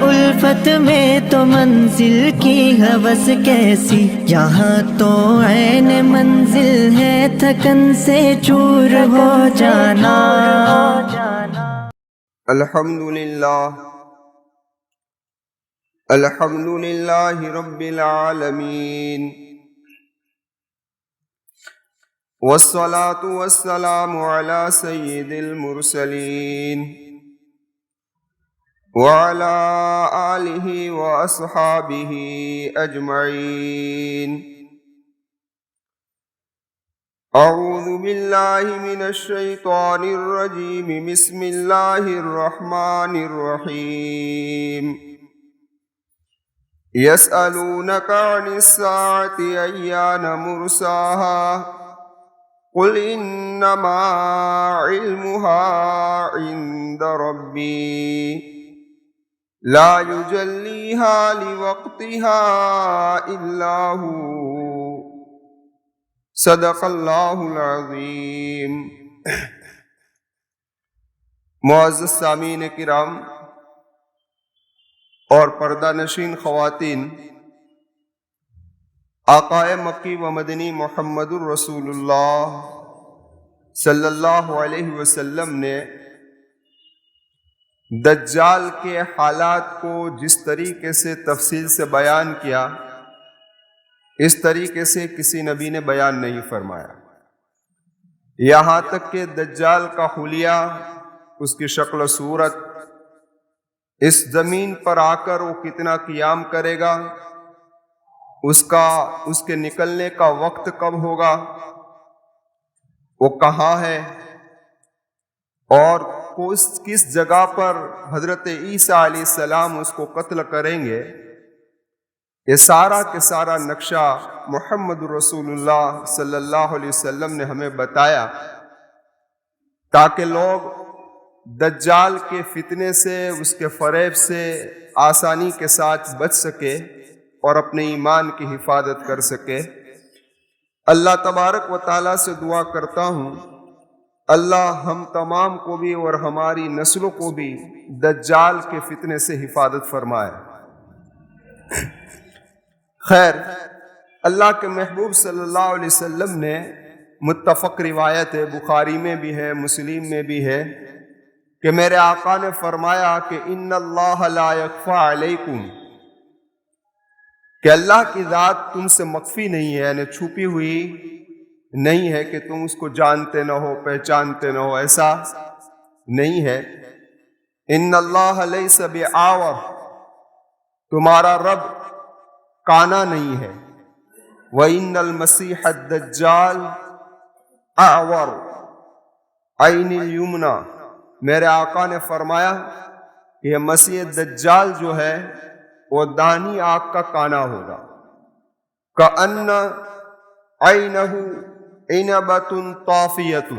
الفت میں تو منزل کی ہوس کیسی، یہاں تو عین منزل ہے تھکن سے چور ہو جانا۔ الحمدللہ رب العالمین، والصلاة والسلام علی سید المرسلین وعلى آلہ واصحابہ اجمعین۔ اعوذ باللہ من الشیطان الرجیم، بسم اللہ الرحمن الرحیم۔ یسألونک عن الساعة ایان مرساها قل انما علمها عند ربی لا یجلیها لوقتها الا هو، صدق اللہ العظیم۔ معزز سامعین کرام اور پردہ نشین خواتین، آقائے مکی و مدنی محمد الرسول اللہ صلی اللہ علیہ وسلم نے دجال کے حالات کو جس طریقے سے تفصیل سے بیان کیا، اس طریقے سے کسی نبی نے بیان نہیں فرمایا۔ یہاں تک کہ دجال کا حلیہ، اس کی شکل و صورت، اس زمین پر آ کر وہ کتنا قیام کرے گا، اس کے نکلنے کا وقت کب ہوگا، وہ کہاں ہے، اور کس جگہ پر حضرت عیسیٰ علیہ السلام اس کو قتل کریں گے، یہ سارا کے سارا نقشہ محمد رسول اللہ صلی اللہ علیہ وسلم نے ہمیں بتایا، تاکہ لوگ دجال کے فتنے سے، اس کے فریب سے آسانی کے ساتھ بچ سکے اور اپنے ایمان کی حفاظت کر سکے۔ اللہ تبارک و تعالیٰ سے دعا کرتا ہوں، اللہ ہم تمام کو بھی اور ہماری نسلوں کو بھی دجال کے فتنے سے حفاظت فرمائے۔ خیر، اللہ کے محبوب صلی اللہ علیہ وسلم نے، متفق روایت ہے، بخاری میں بھی ہے، مسلم میں بھی ہے، کہ میرے آقا نے فرمایا کہ ان اللہ لا یخفی علیکم، کہ اللہ کی ذات تم سے مخفی نہیں ہے، یعنی چھپی ہوئی نہیں ہے کہ تم اس کو جانتے نہ ہو، پہچانتے نہ ہو، ایسا نہیں ہے۔ ان اللہ لیس بِأَعْوَرَ، تمہارا رب کانا نہیں ہے۔ وَإِنَّ الْمَسِيحَ الدَّجَّالَ أَعْوَرُ عَيْنِ الْيُمْنَى، میرے آقا نے فرمایا کہ یہ مسیح دجال جو ہے وہ دانی آنکھ کا کانا ہوگا، کأن عینہ عنبۃ طافیۃ،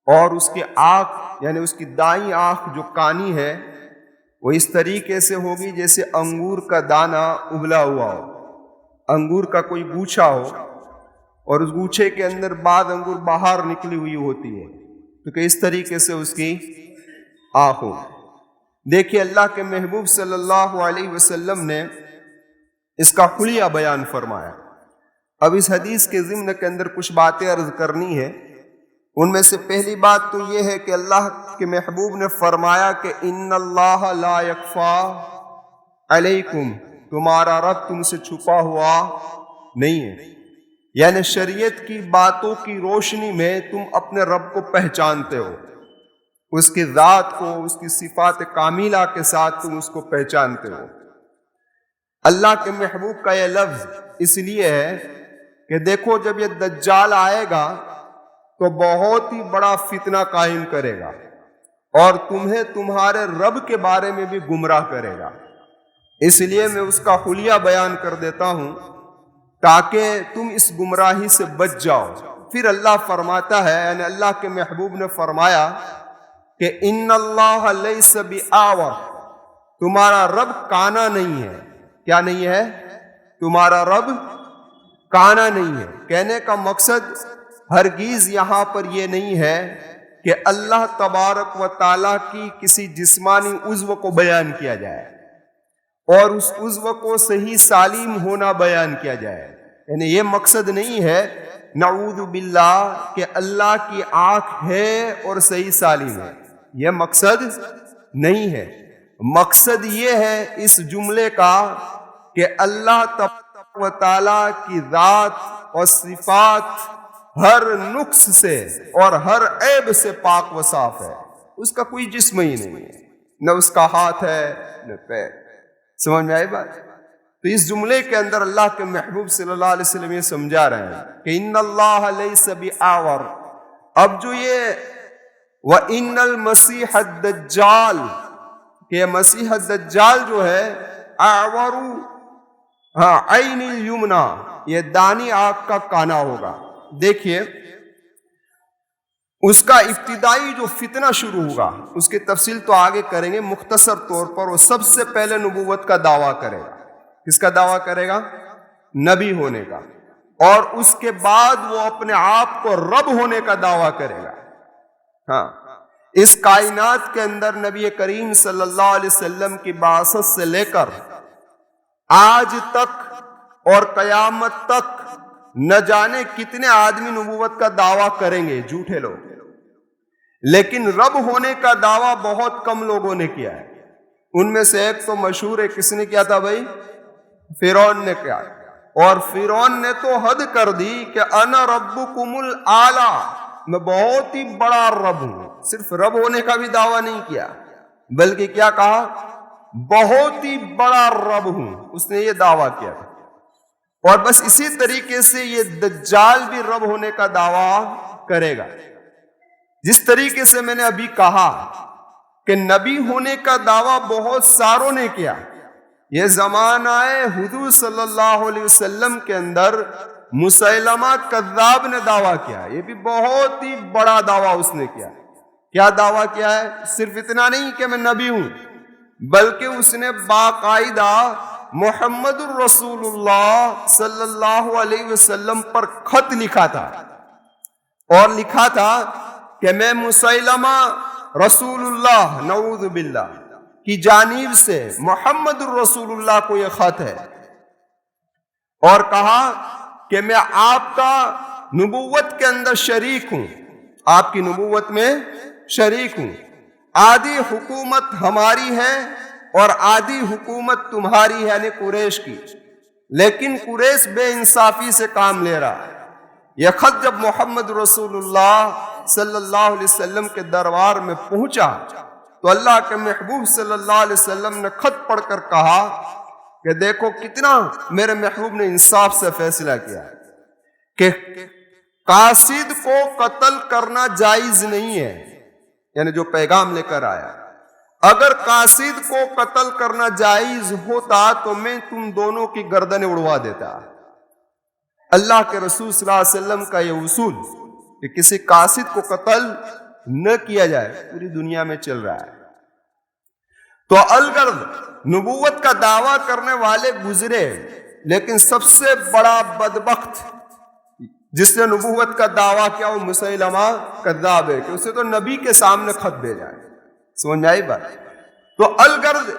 اور اس کی آنکھ یعنی اس کی دائیں آنکھ جو کانی ہے وہ اس طریقے سے ہوگی جیسے انگور کا دانہ ابلا ہوا ہو، انگور کا کوئی گوچھا ہو اور اس گوچھے کے اندر بعد انگور باہر نکلی ہوئی ہوتی ہے، تو کہ اس طریقے سے اس کی آنکھ ہو۔ دیکھیے اللہ کے محبوب صلی اللہ علیہ وسلم نے اس کا حلیہ بیان فرمایا۔ اب اس حدیث کے ضمن کے اندر کچھ باتیں عرض کرنی ہے۔ ان میں سے پہلی بات تو یہ ہے کہ اللہ کے محبوب نے فرمایا کہ ان اللہ لا یخفی علیکم، تمہارا رب تم سے چھپا ہوا نہیں ہے، یعنی شریعت کی باتوں کی روشنی میں تم اپنے رب کو پہچانتے ہو، اس کی ذات کو، اس کی صفات کاملہ کے ساتھ تم اس کو پہچانتے ہو۔ اللہ کے محبوب کا یہ لفظ اس لیے ہے کہ دیکھو جب یہ دجال آئے گا تو بہت ہی بڑا فتنہ قائم کرے گا اور تمہیں تمہارے رب کے بارے میں بھی گمراہ کرے گا، اس لیے میں اس کا حلیہ بیان کر دیتا ہوں تاکہ تم اس گمراہی سے بچ جاؤ۔ پھر اللہ فرماتا ہے، یعنی اللہ کے محبوب نے فرمایا کہ ان اللہ لیس بِأَعْوَرَ، تمہارا رب کانا نہیں ہے۔ کیا نہیں ہے؟ تمہارا رب کانا نہیں ہے۔ کہنے کا مقصد ہرگز یہاں پر یہ نہیں ہے کہ اللہ تبارک و تعالیٰ کی کسی جسمانی عضو کو بیان کیا جائے، اور اس عضو کو صحیح سالم ہونا بیان کیا جائے. یعنی یہ مقصد نہیں ہے نعوذ باللہ کہ اللہ کی آنکھ ہے اور صحیح سالم ہے، یہ مقصد نہیں ہے. مقصد یہ ہے اس جملے کا کہ اللہ تبارک و تعالیٰ کی ذات اور صفات ہر نقص سے اور ہر عیب سے پاک و صاف ہے. اس کا کوئی جسم ہی نہیں ہے، نہ اس کا ہاتھ ہے نہ پیر. سمجھ میں آئی بات؟ تو اس جملے کے اندر اللہ کے محبوب صلی اللہ علیہ وسلم یہ سمجھا رہے ہیں کہ ان اللہ لیس بِأَعْوَرَ. اب جو یہ وَإِنَّ الْمَسِيحَ الدَّجَّالِ کہ مسیح الدجال جو ہے اعور عین الیمنا، یہ دانی آنکھ کا کانا ہوگا. دیکھیے اس کا ابتدائی جو فتنہ شروع ہوگا اس کی تفصیل تو آگے کریں گے. مختصر طور پر وہ سب سے پہلے نبوت کا دعویٰ کرے گا. کس کا دعویٰ کرے گا؟ نبی ہونے کا. اور اس کے بعد وہ اپنے آپ کو رب ہونے کا دعویٰ کرے گا. ہاں، اس کائنات کے اندر نبی کریم صلی اللہ علیہ وسلم کی بعثت سے لے کر آج تک اور قیامت تک نہ جانے کتنے آدمی نبوت کا دعویٰ کریں گے، جھوٹے لوگ. لیکن رب ہونے کا دعویٰ بہت کم لوگوں نے کیا ہے. ان میں سے ایک تو مشہور ہے، کس نے کیا تھا بھائی؟ فرعون نے کیا. اور فرعون نے تو حد کر دی کہ انا ربکم الاعلی، میں بہت ہی بڑا رب ہوں. صرف رب ہونے کا بھی دعویٰ نہیں کیا بلکہ کیا کہا؟ بہت ہی بڑا رب ہوں. اس نے یہ دعویٰ کیا. اور بس اسی طریقے سے یہ دجال بھی رب ہونے کا دعویٰ کرے گا. جس طریقے سے میں نے ابھی کہا کہ نبی ہونے کا دعویٰ بہت ساروں نے کیا. یہ زمانہ حضور صلی اللہ علیہ وسلم کے اندر مسیلمہ کذاب نے دعویٰ کیا. یہ بھی بہت ہی بڑا دعویٰ اس نے کیا. کیا دعویٰ کیا ہے؟ صرف اتنا نہیں کہ میں نبی ہوں، بلکہ اس نے باقاعدہ محمد الرسول اللہ صلی اللہ علیہ وسلم پر خط لکھا تھا اور لکھا تھا کہ میں مسیلمہ رسول اللہ نعوذ باللہ کی جانب سے محمد الرسول اللہ کو یہ خط ہے. اور کہا کہ میں آپ کا نبوت کے اندر شریک ہوں، آپ کی نبوت میں شریک ہوں. آدھی حکومت ہماری ہے اور آدھی حکومت تمہاری ہے، یعنی قریش کی. لیکن قریش بے انصافی سے کام لے رہا ہے. یہ خط جب محمد رسول اللہ صلی اللہ علیہ وسلم کے دربار میں پہنچا تو اللہ کے محبوب صلی اللہ علیہ وسلم نے خط پڑھ کر کہا کہ دیکھو کتنا میرے محبوب نے انصاف سے فیصلہ کیا کہ قاصد کو قتل کرنا جائز نہیں ہے. یعنی جو پیغام لے کر آیا، اگر قاصد کو قتل کرنا جائز ہوتا تو میں تم دونوں کی گردنیں اڑوا دیتا. اللہ کے رسول صلی اللہ علیہ وسلم کا یہ اصول کہ کسی قاصد کو قتل نہ کیا جائے پوری دنیا میں چل رہا ہے. تو الغرض نبوت کا دعویٰ کرنے والے گزرے، لیکن سب سے بڑا بدبخت جس نے نبوت کا دعویٰ کیا وہ مسیلمہ کذاب ہے کہ اسے تو نبی کے سامنے خط بھیجا ہے. سمجھ آئی بات؟ تو الغرض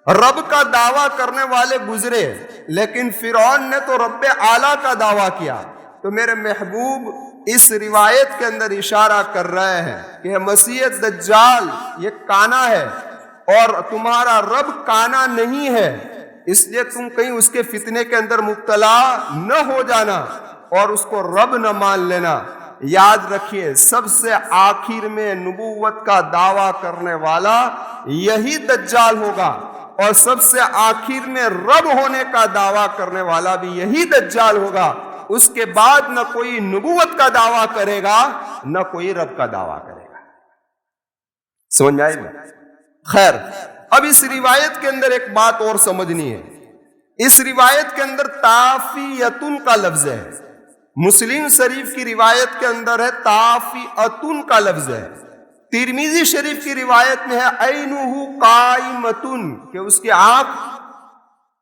رب کا دعویٰ کرنے والے گزرے، لیکن فرعون نے تو رب اعلیٰ کا دعویٰ کیا. تو میرے محبوب اس روایت کے اندر اشارہ کر رہے ہیں کہ مسیح دجال یہ کانا ہے اور تمہارا رب کانا نہیں ہے، اس لیے تم کہیں اس کے فتنے کے اندر مبتلا نہ ہو جانا اور اس کو رب نہ مان لینا. یاد رکھیے سب سے آخر میں نبوت کا دعویٰ کرنے والا یہی دجال ہوگا، اور سب سے آخر میں رب ہونے کا دعویٰ کرنے والا بھی یہی دجال ہوگا. اس کے بعد نہ کوئی نبوت کا دعویٰ کرے گا نہ کوئی رب کا دعویٰ کرے گا. سمجھ میں آئے گا؟ خیر، اب اس روایت کے اندر ایک بات اور سمجھنی ہے. اس روایت کے اندر تافیتن کا لفظ ہے. مسلم شریف کی روایت کے اندر ہے تافیتن کا لفظ ہے. ترمذی شریف کی روایت میں ہے عینہ قائمتن کہ اس کی آنکھ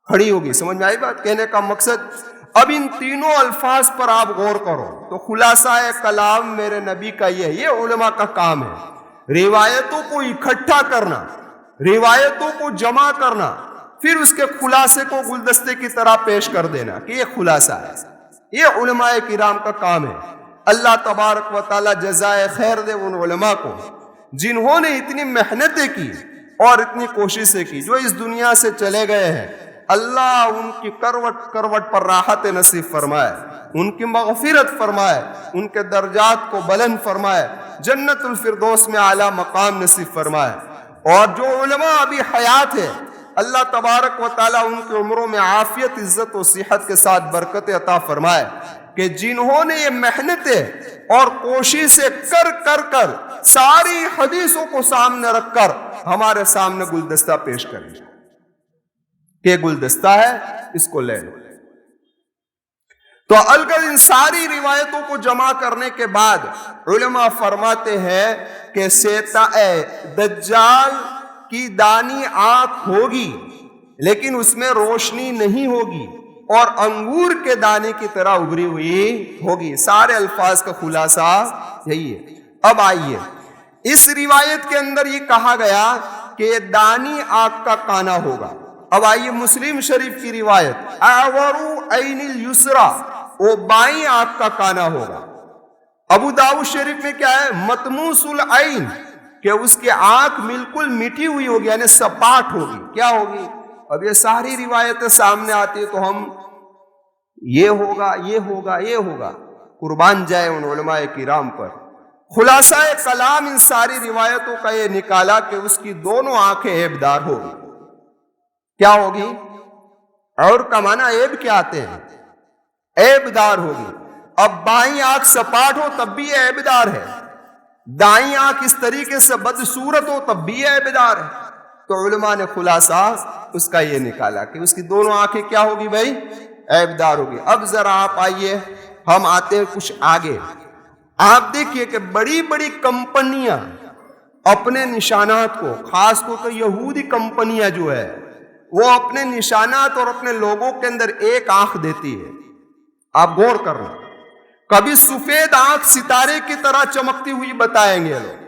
کھڑی ہوگی. سمجھ میں آئی بات؟ کہنے کا مقصد اب ان تینوں الفاظ پر آپ غور کرو تو خلاصہ کلام میرے نبی کا یہ علماء کا کام ہے، روایتوں کو اکٹھا کرنا، روایتوں کو جمع کرنا پھر اس کے خلاصے کو گلدستے کی طرح پیش کر دینا کہ یہ خلاصہ ہے. یہ علماء کرام کا کام ہے. اللہ تبارک و تعالی جزائے خیر دے ان علماء کو جنہوں نے اتنی محنتیں کی اور اتنی کوششیں کی، جو اس دنیا سے چلے گئے ہیں. اللہ ان کی کروٹ کروٹ پر راحت نصیب فرمائے، ان کی مغفرت فرمائے، ان کے درجات کو بلند فرمائے، جنت الفردوس میں اعلیٰ مقام نصیب فرمائے. اور جو علماء ابھی حیات ہے، اللہ تبارک و تعالیٰ ان کی عمروں میں عافیت، عزت و صحت کے ساتھ برکت عطا فرمائے کہ جنہوں نے یہ محنتیں اور کوششیں کر ساری حدیثوں کو سامنے رکھ کر ہمارے سامنے گلدستہ پیش کریں کہ گلدستہ ہے، اس کو لے لو. تو اگر ان ساری روایتوں کو جمع کرنے کے بعد علماء فرماتے ہیں کہ دجال کی دانی آنکھ ہوگی لیکن اس میں روشنی نہیں ہوگی اور انگور کے دانے کی طرح ابھری ہوئی ہوگی. سارے الفاظ کا خلاصہ یہی ہے. اب آئیے، اس روایت کے اندر یہ کہا گیا کہ دانی آنکھ کا کانا ہوگا. اب آئیے مسلم شریف کی روایت، اعورو عین الیسرا، وہ بائیں آنکھ کا کانا ہوگا. ابو داؤد شریف میں کیا ہے، مطموس العین، کہ اس کی آنکھ بالکل مٹی ہوئی ہوگی، یعنی سپاٹ ہوگی. کیا ہوگی؟ اب یہ ساری روایتیں سامنے آتی تو ہم یہ ہوگا یہ ہوگا یہ ہوگا، قربان جائے ان علماء کرام پر. خلاصہ کلام ان ساری روایتوں کا یہ نکالا کہ اس کی دونوں آنکھیں عیبدار ہوگی. کیا ہوگی؟ اور کا معنی عیب کیا آتے ہیں، عیبدار ہوگی. اب بائیں آنکھ سپاٹ ہو تب بھی یہ عیبدار ہے، دائیں آنکھ اس طریقے سے بدصورت ہو تب بھی یہ عیبدار ہے. تو علماء نے خلاصہ اس کا یہ نکالا کہ اس کی دونوں آنکھیں کیا ہوگی بھائی، عیبدار ہوگی. اب ذرا آپ آئیے، ہم آتے ہیں کچھ آگے. آپ دیکھیے کہ بڑی بڑی کمپنیاں اپنے نشانات کو، خاص طور پر یہودی کمپنیاں جو ہے، وہ اپنے نشانات اور اپنے لوگوں کے اندر ایک آنکھ دیتی ہے. آپ غور کرنا، کبھی سفید آنکھ ستارے کی طرح چمکتی ہوئی بتائیں گے لوگ،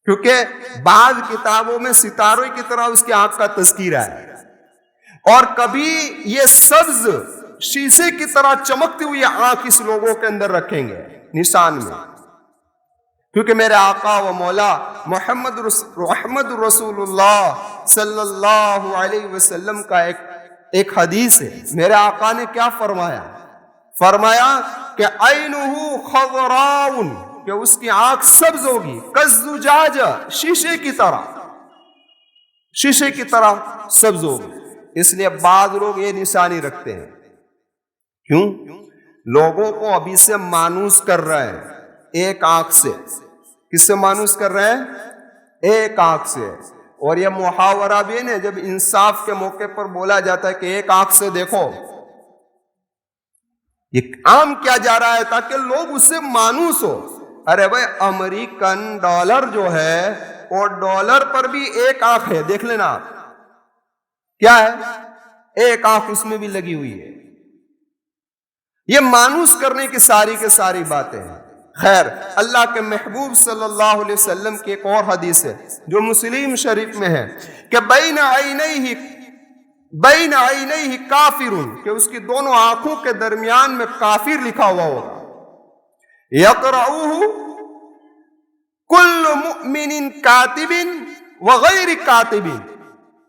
کیونکہ بعض کتابوں میں ستاروں کی طرح اس کی آنکھ کا تذکرہ ہے. اور کبھی یہ سبز شیشے کی طرح چمکتی ہوئی آنکھ اس لوگوں کے اندر رکھیں گے نشان میں، کیونکہ میرے آقا و مولا محمد رسول اللہ صلی اللہ علیہ وسلم کا ایک حدیث ہے. میرے آقا نے کیا فرمایا کہ عینہ خضراء، کہ اس کی آنکھ سبز ہوگی، کالزجاج، شیشے کی طرح سبز ہوگی. اس لیے بعض لوگ یہ نشانی رکھتے ہیں. کیوں؟ لوگوں کو ابھی سے مانوس کر رہے ہیں ایک آنکھ سے. کس سے مانوس کر رہے ہیں؟ ایک آنکھ سے. اور یہ محاورہ بھی ہے، جب انصاف کے موقع پر بولا جاتا ہے کہ ایک آنکھ سے دیکھو، یہ عام کیا جا رہا ہے تاکہ لوگ اس سے مانوس ہو. ارے بھائی، امریکن ڈالر جو ہے، اور ڈالر پر بھی ایک آنکھ ہے، دیکھ لینا آپ کیا ہے، ایک آنکھ اس میں بھی لگی ہوئی ہے. یہ مانوس کرنے کی ساری باتیں ہیں. خیر، اللہ کے محبوب صلی اللہ علیہ وسلم کی ایک اور حدیث ہے جو مسلم شریف میں ہے کہ بین عینیہ کافر، کہ اس کی دونوں آنکھوں کے درمیان میں کافر لکھا ہوا ہوگا. یقرؤہ کل مؤمن کاتب وغیر کاتب،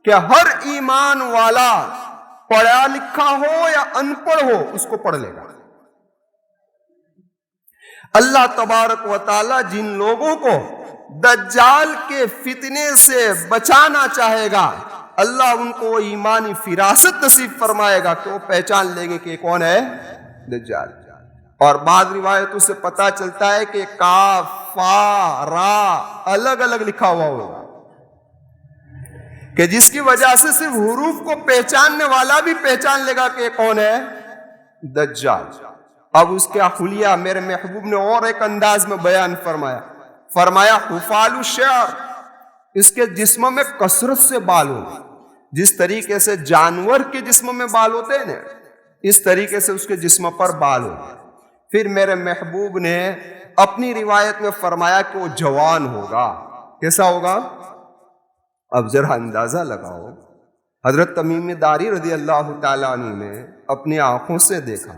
کہ ہر ایمان والا پڑھا لکھا ہو یا ان پڑھ ہو اس کو پڑھ لے گا. اللہ تبارک و تعالی جن لوگوں کو دجال کے فتنے سے بچانا چاہے گا، اللہ ان کو ایمانی فراست نصیب فرمائے گا کہ وہ پہچان لیں گے کہ کون ہے، دجال. اور بعض روایتوں سے پتا چلتا ہے کہ کاف، فا، را الگ الگ لکھا ہوا ہوگا، کہ جس کی وجہ سے صرف حروف کو پہچاننے والا بھی پہچان لے گا کہ کون ہے، دجال. اب اس کے حلیہ میرے محبوب نے اور ایک انداز میں بیان فرمایا حفال الشعر، اس کے جسم میں کثرت سے بال ہو. جس طریقے سے جانور کے جسم میں بال ہوتے ہیں نا، اس طریقے سے اس کے جسم پر بال ہو. پھر میرے محبوب نے اپنی روایت میں فرمایا کہ وہ جوان ہوگا. کیسا ہوگا؟ اب ذرا اندازہ لگاؤ، حضرت تمیم داری رضی اللہ تعالیٰ عنہ نے اپنی آنکھوں سے دیکھا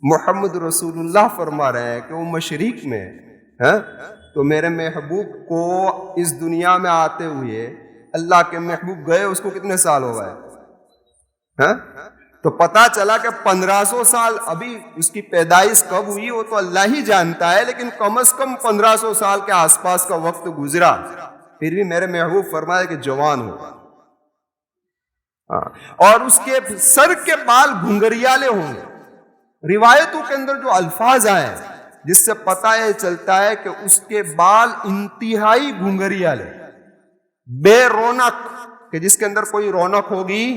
محمد رسول اللہ فرما رہے ہیں کہ وہ مشرق میں ہے، تو میرے محبوب کو اس دنیا میں آتے ہوئے اللہ کے محبوب گئے اس کو کتنے سال ہو گئے؟ تو پتا چلا کہ 1500 سال، ابھی اس کی پیدائش کب ہوئی وہ تو اللہ ہی جانتا ہے، لیکن کم از کم 1500 سال کے آس پاس کا وقت گزرا، پھر بھی میرے محبوب فرمایا کہ جوان ہو، اور اس کے سر کے بال گھنگریالے ہوں گے۔ روایتوں کے اندر جو الفاظ آئے جس سے پتہ یہ چلتا ہے کہ اس کے بال انتہائی گھنگریالے، بے رونق، کہ جس کے اندر کوئی رونق ہوگی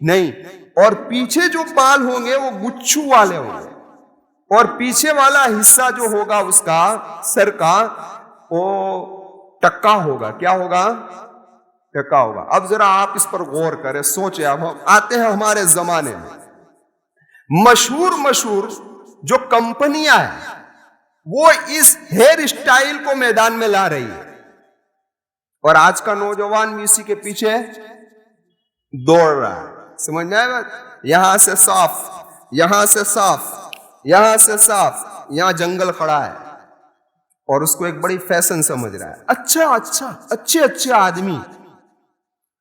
نہیں، اور پیچھے جو بال ہوں گے وہ گچھو والے ہوں گے، اور پیچھے والا حصہ جو ہوگا اس کا سر کا وہ ٹکا ہوگا۔ کیا ہوگا؟ ٹکا ہوگا۔ اب ذرا آپ اس پر غور کریں، سوچیں۔ اب ہم آتے ہیں ہمارے زمانے میں، مشہور جو کمپنیاں ہیں وہ اس ہیئر اسٹائل کو میدان میں لا رہی ہے، اور آج کا نوجوان بھی اسی کے پیچھے دوڑ رہا ہے۔ سمجھ میں آئے بات؟ یہاں سے صاف، یہاں سے صاف، یہاں سے صاف، یہاں جنگل کھڑا ہے، اور اس کو ایک بڑی فیشن سمجھ رہا ہے۔ اچھے آدمی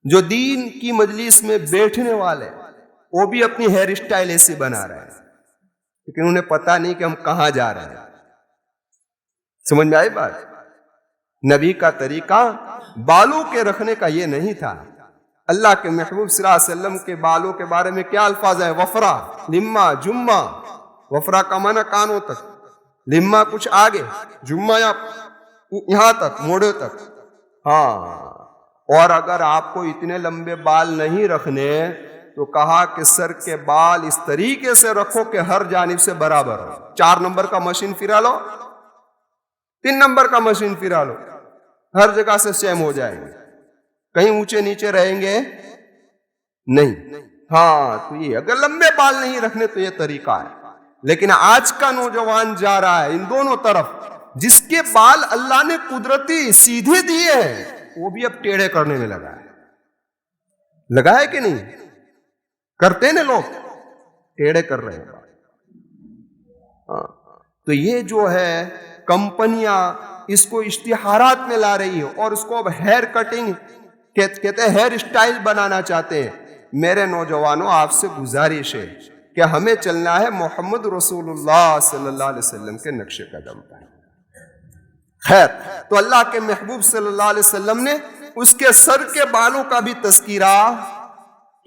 جو دین کی مجلس میں بیٹھنے والے وہ بھی اپنی ہیئر اسٹائل ایسی بنا رہے ہیں، لیکن انہیں پتا نہیں کہ ہم کہاں جا رہے ہیں۔ سمجھ میں آئی بات؟ نبی کا طریقہ بالوں کے رکھنے کا یہ نہیں تھا۔ اللہ کے محبوب صلی اللہ علیہ وسلم کے بالوں کے بارے میں کیا الفاظ ہیں؟ وفرا، لما، جمہ۔ وفرا کا معنی کانوں تک، لما کچھ آگے، جمہ یہاں تک، موڑے تک۔ اور اگر آپ کو اتنے لمبے بال نہیں رکھنے تو کہا کہ سر کے بال اس طریقے سے رکھو کہ ہر جانب سے برابر ہو۔ 4 نمبر کا مشین پھرا لو، 3 نمبر کا مشین پھرا لو، ہر جگہ سے سیم ہو جائیں گے، کہیں اونچے نیچے رہیں گے نہیں۔ تو یہ اگر لمبے بال نہیں رکھنے تو یہ طریقہ ہے، لیکن آج کا نوجوان جا رہا ہے ان دونوں طرف، جس کے بال اللہ نے قدرتی سیدھے دیے ہیں وہ بھی اب ٹیڑھے کرنے میں لگا ہے کہ نہیں؟ کرتے نا لوگ، ٹیڑھے کر رہے ہیں۔ تو یہ جو ہے کمپنیاں اس کو اشتہارات میں لا رہی ہے، اور اس کو اب ہیئر کٹنگ کہتے ہیں، ہیئر اسٹائل بنانا چاہتے ہیں۔ میرے نوجوانوں، آپ سے گزارش ہے کہ ہمیں چلنا ہے محمد رسول اللہ صلی اللہ علیہ وسلم کے نقش قدم پر۔ خیر، تو اللہ کے محبوب صلی اللہ علیہ وسلم نے اس کے سر کے بالوں کا بھی تذکرہ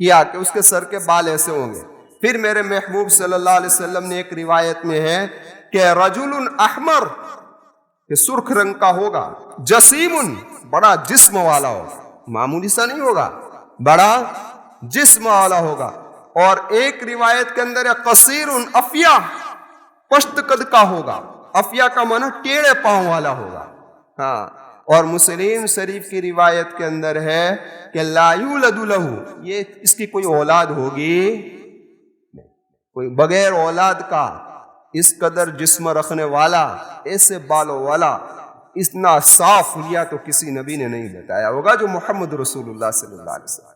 کیا کہ اس کے سر کے بال ایسے ہوں گے۔ پھر میرے محبوب صلی اللہ علیہ وسلم نے ایک روایت میں ہے کہ رجل احمر، کہ سرخ رنگ کا ہوگا، جسیم، بڑا جسم والا ہوگا، معمولی سا نہیں ہوگا، بڑا جسم والا ہوگا۔ اور ایک روایت کے اندر ہے قصیر افیا، پشت قد کا ہوگا، افیا کا معنی ٹیڑھے پاؤں والا ہوگا۔ اور مسلم شریف کی روایت کے اندر ہے کہ لا یولد لہ، یہ اس کی کوئی اولاد ہوگی کوئی بغیر اولاد کا، اس قدر جسم رکھنے والا، ایسے بالوں والا، اتنا صاف لیا تو کسی نبی نے نہیں بتایا ہوگا جو محمد رسول اللہ صلی اللہ علیہ وسلم،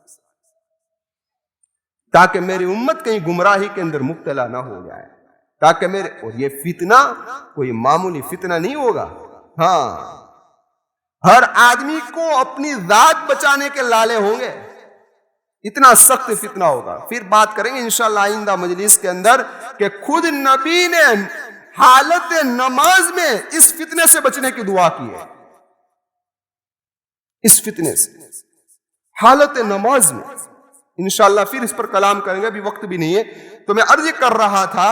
تاکہ میری امت کہیں گمراہی کے اندر مبتلا نہ ہو جائے، تاکہ میرے، اور یہ فتنہ کوئی معمولی فتنہ نہیں ہوگا۔ ہر آدمی کو اپنی ذات بچانے کے لالے ہوں گے، اتنا سخت فتنہ ہوگا۔ پھر بات کریں گے انشاءاللہ آئندہ مجلس کے اندر کہ خود نبی نے حالت نماز میں اس فتنے سے بچنے کی دعا کی ہے، اس فتنے سے حالت نماز میں۔ انشاءاللہ پھر اس پر کلام کریں گے، ابھی وقت بھی نہیں ہے۔ تو میں عرض کر رہا تھا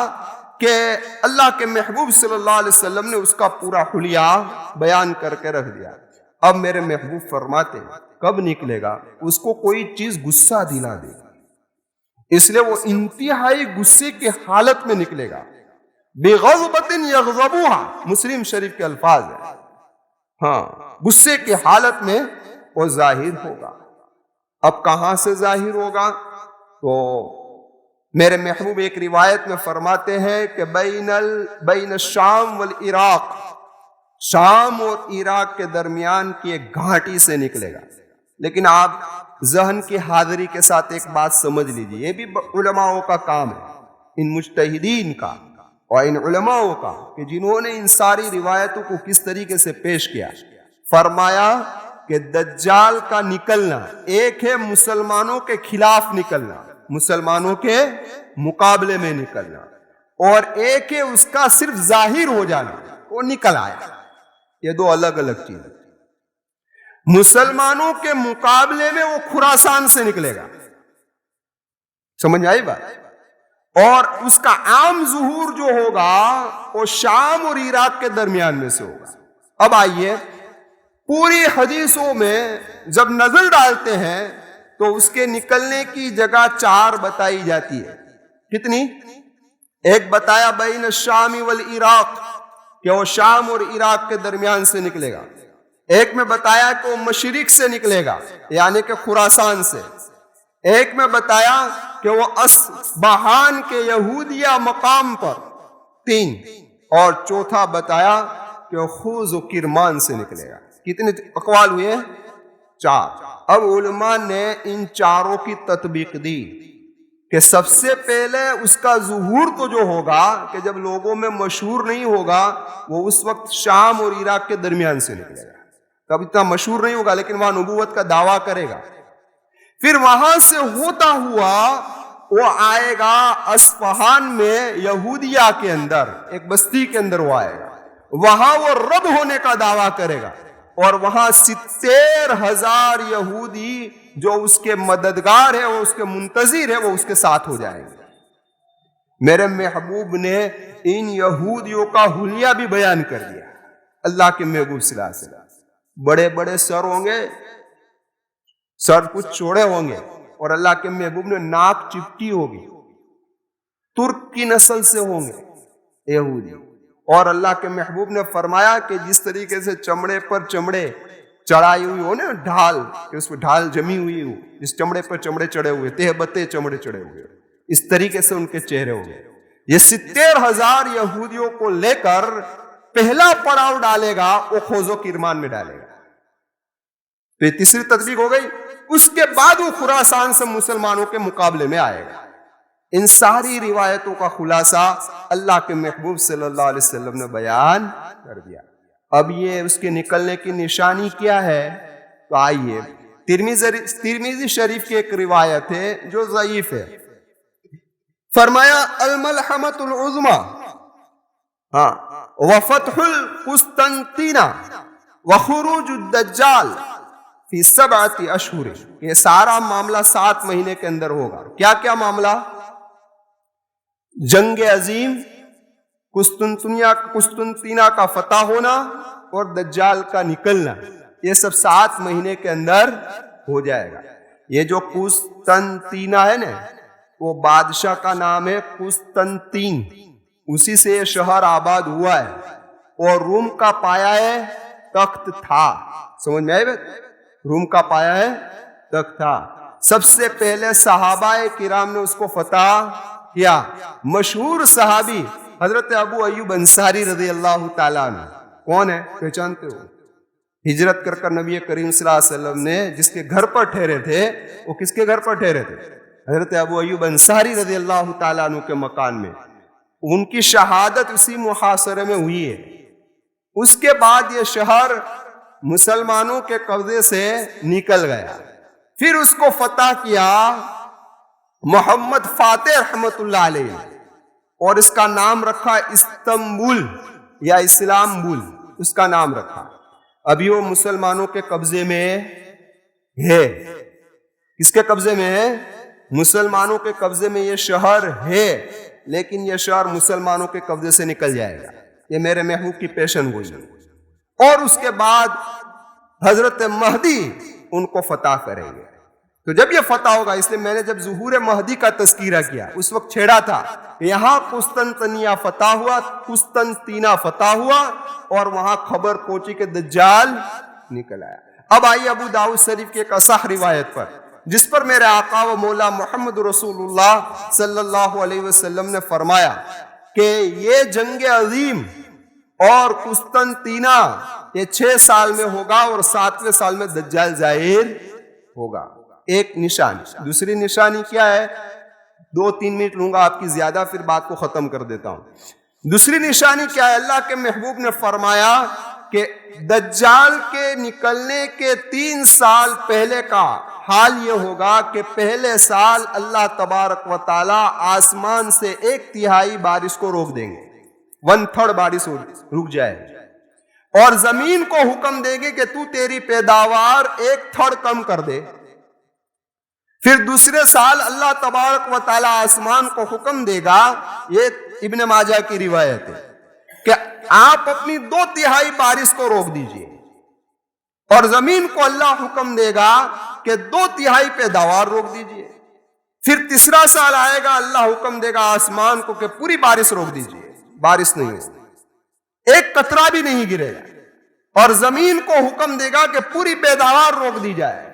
کہ اللہ کے محبوب صلی اللہ علیہ وسلم نے اس کا پورا حلیہ بیان کر کے رکھ دیا۔ اب میرے محبوب فرماتے ہیں کب نکلے گا؟ اس کو کوئی چیز غصہ دلا دے گا، اس لیے وہ انتہائی غصے کی حالت میں نکلے گا۔ بغضبۃ یغضبها، مسلم شریف کے الفاظ ہیں۔ غصے کی حالت میں وہ ظاہر ہوگا۔ اب کہاں سے ظاہر ہوگا؟ تو میرے محبوب ایک روایت میں فرماتے ہیں کہ بین الشام والعراق، شام اور عراق کے درمیان کی ایک گھاٹی سے نکلے گا۔ لیکن آپ ذہن کی حاضری کے ساتھ ایک بات سمجھ لیجیے، یہ بھی علماءوں کا کام ہے، ان مجتہدین کا اور ان علماءوں کا، کہ جنہوں نے ان ساری روایتوں کو کس طریقے سے پیش کیا۔ فرمایا کہ دجال کا نکلنا ایک ہے مسلمانوں کے خلاف نکلنا، مسلمانوں کے مقابلے میں نکلنا، اور ایک ہے اس کا صرف ظاہر ہو جانا، وہ نکل آیا۔ یہ دو الگ الگ چیزیں۔ مسلمانوں کے مقابلے میں وہ خراسان سے نکلے گا، سمجھ آئی بات؟ اور اس کا عام ظہور جو ہوگا وہ شام اور عراق کے درمیان میں سے ہوگا۔ اب آئیے، پوری حدیثوں میں جب نظر ڈالتے ہیں تو اس کے نکلنے کی جگہ 4 بتائی جاتی ہے۔ کتنی؟ ایک بتایا بین الشام والعراق، کہ وہ شام اور عراق کے درمیان سے نکلے گا۔ ایک میں بتایا کہ وہ مشرق سے نکلے گا، یعنی کہ خراسان سے۔ ایک میں بتایا کہ وہ اصبہان کے یہودیہ مقام پر، 3۔ اور چوتھا بتایا کہ وہ خوز و کرمان سے نکلے گا۔ کتنے اقوال ہوئے؟ 4۔ اب علماء نے ان چاروں کی تطبیق دی کہ سب سے پہلے اس کا ظہور تو جو ہوگا، کہ جب لوگوں میں مشہور نہیں ہوگا، وہ اس وقت شام اور عراق کے درمیان سے نکلے گا۔ تب اتنا مشہور نہیں ہوگا لیکن وہاں نبوت کا دعویٰ کرے گا۔ پھر وہاں سے ہوتا ہوا وہ آئے گا اصفہان میں، یہودیہ کے اندر، ایک بستی کے اندر وہ آئے گا۔ وہاں وہ رب ہونے کا دعویٰ کرے گا، اور وہاں 70,000 یہودی جو اس کے مددگار ہیں، وہ اس کے منتظر ہیں، وہ اس کے ساتھ ہو جائیں گے۔ میرے محبوب نے ان یہودیوں کا حلیہ بھی بیان کر دیا۔ اللہ کے محبوب صلی اللہ علیہ وسلم، بڑے بڑے سر ہوں گے، سر کچھ چوڑے ہوں گے، اور اللہ کے محبوب نے ناک چپٹی ہوگی، ترک کی نسل سے ہوں گے یہودی۔ اور اللہ کے محبوب نے فرمایا کہ جس طریقے سے چمڑے پر چمڑے چڑھائی ہوئی ہو نا، ڈھال، کہ اس پہ ڈھال جمی ہوئی ہو، جس چمڑے پر چمڑے چڑھے ہوئے، تہ بتے چمڑے چڑھے ہوئے، اس طریقے سے ان کے چہرے ہوں گے۔ یہ 70,000 یہودیوں کو لے کر پہلا پڑاؤ ڈالے گا، وہ خوز و کرمان میں ڈالے گا۔ تو یہ تیسری تطبیق ہو گئی۔ اس کے بعد وہ خراسان سے مسلمانوں کے مقابلے میں آئے گا۔ ان ساری روایتوں کا خلاصہ اللہ کے محبوب صلی اللہ علیہ وسلم نے بیان کر دیا۔ اب یہ اس کے نکلنے کی نشانی کیا ہے؟ تو آئیے، ترمذی شریف کی ایک روایت ہے جو ضعیف ہے۔ فرمایا الملحمۃ العظمی وفتح القسطنطینہ وخروج الدجال فی 7 اشہر، یہ سارا معاملہ 7 مہینے کے اندر ہوگا۔ کیا کیا معاملہ؟ جنگ عظیم، قسطنطینہ کا فتح ہونا، اور دجال کا نکلنا، یہ سب 7 مہینے کے اندر ہو جائے گا۔ یہ جو قسطنطینہ ہے نا، وہ بادشاہ کا نام ہے قسطنطین، اسی سے یہ شہر آباد ہوا ہے، اور روم کا پایا ہے تخت تھا۔ سمجھ میں آئے بات؟ روم کا پایا ہے تخت تھا۔ سب سے پہلے صحابہ کرام نے اس کو فتح کیا۔ مشہور صحابی حضرت ابو ایوب انصاری رضی اللہ تعالیٰ عنہ، کون ہے؟ پہچانتے ہو؟ ہجرت کر کر نبی کریم صلی اللہ علیہ وسلم نے جس کے گھر پر ٹھہرے تھے، وہ کس کے گھر پر ٹھہرے تھے؟ حضرت ابو ایوب انصاری رضی اللہ تعالیٰ عنہ کے مکان میں۔ ان کی شہادت اسی محاصرے میں ہوئی ہے۔ اس کے بعد یہ شہر مسلمانوں کے قبضے سے نکل گیا۔ پھر اس کو فتح کیا محمد فاتح رحمت اللہ علیہ، اور اس کا نام رکھا استنبول یا اسلامبول، اس کا نام رکھا۔ ابھی وہ مسلمانوں کے قبضے میں ہے۔ کس کے قبضے میں ہے؟ مسلمانوں کے قبضے میں یہ شہر ہے، لیکن یہ شہر مسلمانوں کے قبضے سے نکل جائے گا۔ یہ میرے محبوب کی پیشن گوئی ہے۔ اور اس کے بعد حضرت مہدی ان کو فتح کریں گے۔ تو جب یہ فتح ہوگا، اس لیے میں نے جب ظہور مہدی کا تذکرہ کیا اس وقت چھیڑا تھا، یہاں قسطنطنیہ فتح ہوا، قسطنطینہ فتح ہوا، اور وہاں خبر پہنچی کہ دجال نکل آیا۔ اب آئیے ابو داؤد شریف کی ایک اصح روایت پر، جس پر میرے آقا و مولا محمد رسول اللہ صلی اللہ علیہ وسلم نے فرمایا کہ یہ جنگ عظیم اور قسطنطینہ یہ 6 سال میں ہوگا، اور 7ویں سال میں دجال ظاہر ہوگا. ایک نشانی. دوسری نشانی کیا ہے؟ 2-3 منٹ لوں گا آپ کی زیادہ، پھر بات کو ختم کر دیتا ہوں. دوسری نشانی کیا ہے؟ اللہ کے محبوب نے فرمایا کہ دجال کے نکلنے کے 3 سال پہلے کا حال یہ ہوگا کہ پہلے سال اللہ تبارک و تعالی آسمان سے 1/3 بارش کو روک دیں گے، 1/3 بارش رک جائے گی، اور زمین کو حکم دے گے کہ تو تیری پیداوار 1/3 کم کر دے. پھر دوسرے سال اللہ تبارک و تعالی آسمان کو حکم دے گا، یہ ابن ماجہ کی روایت ہے، کہ آپ اپنی 2/3 بارش کو روک دیجئے، اور زمین کو اللہ حکم دے گا کہ 2/3 پیداوار روک دیجئے. پھر تیسرا سال آئے گا، اللہ حکم دے گا آسمان کو کہ پوری بارش روک دیجئے، بارش نہیں ہوگی، ایک قطرہ بھی نہیں گرے گا، اور زمین کو حکم دے گا کہ پوری پیداوار روک دی جائے،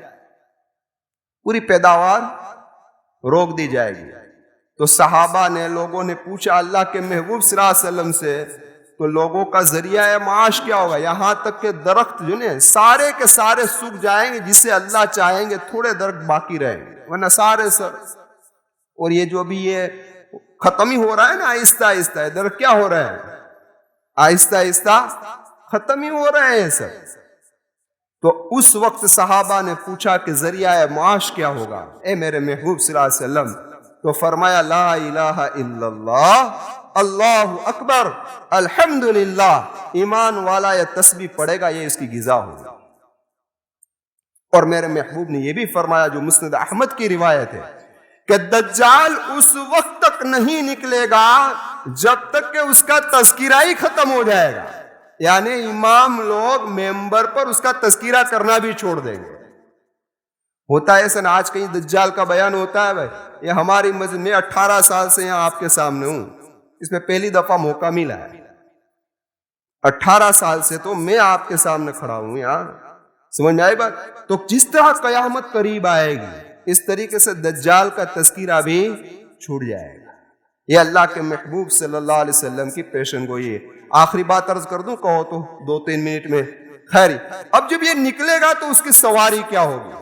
پوری پیداوار روک دی جائے گی. تو صحابہ نے، لوگوں نے پوچھا اللہ کے محبوب صلی اللہ علیہ وسلم سے، تو لوگوں کا ذریعہ معاش کیا ہوگا؟ یہاں تک کہ درخت جو نا سارے کے سارے سوکھ جائیں گے، جسے اللہ چاہیں گے تھوڑے درخت باقی رہیں گے، ورنہ سارے سر. اور یہ جو بھی یہ ختم ہی ہو رہا ہے نا آہستہ آہستہ، درخت کیا ہو رہا ہے؟ آہستہ آہستہ ختم ہی ہو رہے ہیں سب. تو اس وقت صحابہ نے پوچھا کہ ذریعہ معاش کیا ہوگا اے میرے محبوب صلی اللہ علیہ وسلم؟ تو فرمایا لا الہ الا اللہ، اللہ اکبر، الحمدللہ. ایمان والا یہ تسبیح پڑھے گا، یہ اس کی غذا ہوگی. اور میرے محبوب نے یہ بھی فرمایا جو مسند احمد کی روایت ہے کہ دجال اس وقت تک نہیں نکلے گا جب تک کہ اس کا تذکرہ ہی ختم ہو جائے گا. یعنی امام لوگ ممبر پر اس کا تذکرہ کرنا بھی چھوڑ دیں گے. ہوتا ہے ایسا نا، آج کہیں دجال کا بیان ہوتا ہے، بھائی یہ ہماری مسجد میں 18 سال سے یہاں آپ کے سامنے ہوں، اس میں پہلی دفعہ موقع ملا ہے. 18 سال سے تو میں آپ کے سامنے کھڑا ہوں یار، سمجھ میں آئی بات؟ تو جس طرح قیامت قریب آئے گی، اس طریقے سے دجال کا تذکرہ بھی چھوٹ جائے گا. یہ اللہ کے محبوب صلی اللہ علیہ وسلم کی پیشن گوئی ہے. آخری بات عرض کر دوں، کہو تو 2-3 منٹ میں. خیر، اب جب یہ نکلے گا تو اس کی سواری کیا ہوگی؟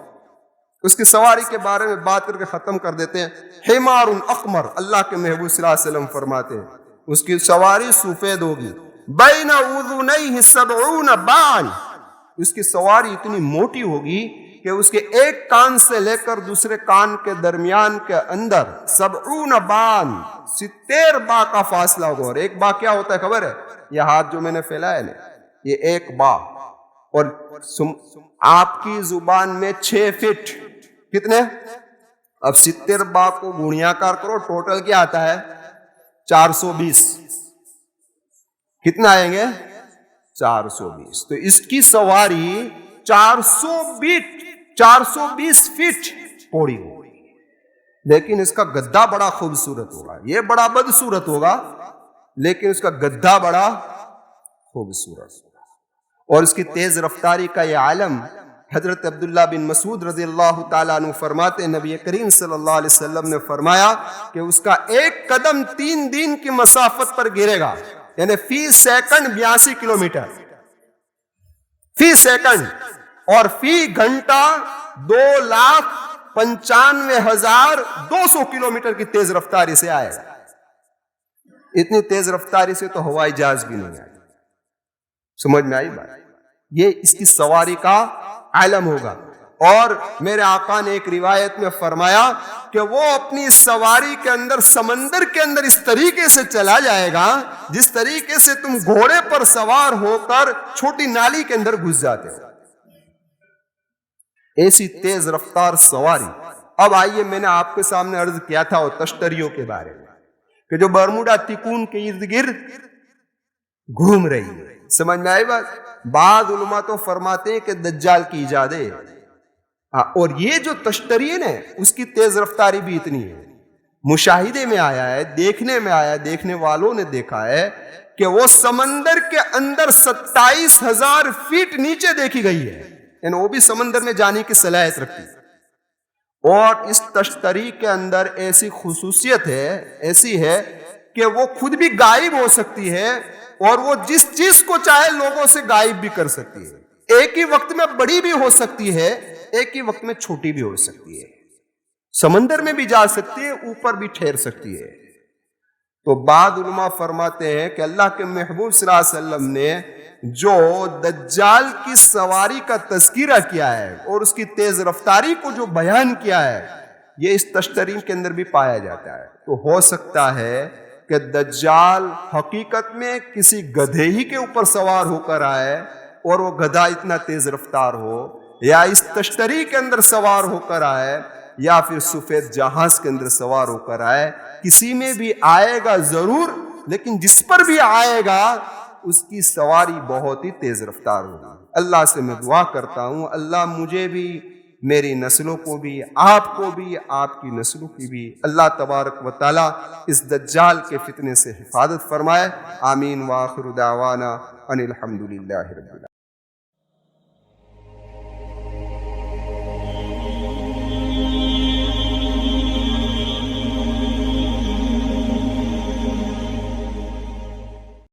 اس کی سواری کے بارے میں بات کر کے ختم کر دیتے ہیں. حمار اقمر، اللہ کے محبوب صلی اللہ علیہ وسلم فرماتے ہیں اس کی سواری سفید ہوگی. بین اذنیہ 70 بان، اس کی سواری اتنی موٹی ہوگی کہ اس کے ایک کان سے لے کر دوسرے کان کے درمیان کے اندر 70 بان، 70 با کا فاصلہ ہوگا. اور ایک با کیا ہوتا ہے خبر ہے؟ یہ ہاتھ جو میں نے پھیلایا ہے نا، یہ ایک با. اور آپ کی زبان میں 6 فٹ کتنے؟ اب 70 با کو گنیاکار کرو، ٹوٹل کیا آتا ہے؟ 420. کتنا آئیں گے؟ 420. تو اس کی سواری 420 فٹ پوڑی ہوگی. لیکن اس کا گدھا بڑا خوبصورت ہوگا. یہ بڑا بدصورت ہوگا لیکن اس کا گدھا بڑا خوبصورت ہوگا. اور اس کی تیز رفتاری کا یہ عالم حضرت عبداللہ بن مسعود رضی اللہ تعالیٰ عنہ فرماتے ہیں نبی کریم صلی اللہ علیہ وسلم نے فرمایا کہ اس کا ایک قدم 3 دن کی مسافت پر گرے گا، یعنی فی سیکنڈ 82 کلومیٹر فی سیکنڈ، اور فی گھنٹہ 2,95,200 کلومیٹر کی تیز رفتاری سے آئے گا. اتنی تیز رفتاری سے تو ہوائی جہاز بھی نہیں آئے. سمجھ میں آئی بات؟ یہ اس کی سواری کا عالم ہوگا. اور میرے آقا نے ایک روایت میں فرمایا کہ وہ اپنی سواری کے اندر سمندر کے اندر اس طریقے سے چلا جائے گا جس طریقے سے تم گھوڑے پر سوار ہو کر چھوٹی نالی کے اندر گھس جاتے ہو. ایسی تیز رفتار سواری. اب آئیے، میں نے آپ کے سامنے عرض کیا تھا وہ تشتریوں کے بارے میں کہ جو برموڈا تکون کے ارد گرد گھوم رہی ہے. سمجھ میں آئی بات؟ بعض علماء تو فرماتے ہیں کہ دجال کی ایجاد ہے. اور یہ جو تشتری ہے نا، اس کی تیز رفتاری بھی اتنی ہے. مشاہدے میں آیا ہے، دیکھنے میں آیا، دیکھنے والوں نے دیکھا ہے کہ وہ سمندر کے اندر 27,000 فٹ نیچے دیکھی گئی ہے، یعنی وہ بھی سمندر میں جانے کی صلاحیت رکھتی ہے. اور اس تشتری کے اندر ایسی خصوصیت ہے، ایسی ہے کہ وہ خود بھی غائب ہو سکتی ہے اور وہ جس چیز کو چاہے لوگوں سے غائب بھی کر سکتی ہے. ایک ہی وقت میں بڑی بھی ہو سکتی ہے ایک ہی وقت میں چھوٹی بھی ہو سکتی ہے، سمندر میں بھی جا سکتی ہے، اوپر بھی ٹھہر سکتی ہے۔ تو بعض علماء فرماتے ہیں کہ اللہ کے محبوب صلی اللہ علیہ وسلم نے جو دجال کی سواری کا تذکرہ کیا ہے اور اس کی تیز رفتاری کو جو بیان کیا ہے، یہ اس تشترین کے اندر بھی پایا جاتا ہے۔ تو ہو سکتا ہے کہ دجال حقیقت میں کسی گدھے ہی کے اوپر سوار ہو کر آئے اور وہ گدھا اتنا تیز رفتار ہو، یا اس تشتری کے اندر سوار ہو کر آئے، یا پھر سفید جہاز کے اندر سوار ہو کر آئے، کسی میں بھی آئے گا ضرور، لیکن جس پر بھی آئے گا اس کی سواری بہت ہی تیز رفتار ہوگی۔ اللہ سے میں دعا کرتا ہوں اللہ مجھے بھی، میری نسلوں کو بھی، آپ کو بھی، آپ کی نسلوں کی بھی اللہ تبارک و تعالی اس دجال کے فتنے سے حفاظت فرمائے۔ آمین۔ وآخر دعوانا ان الحمدللہ رب العالمین۔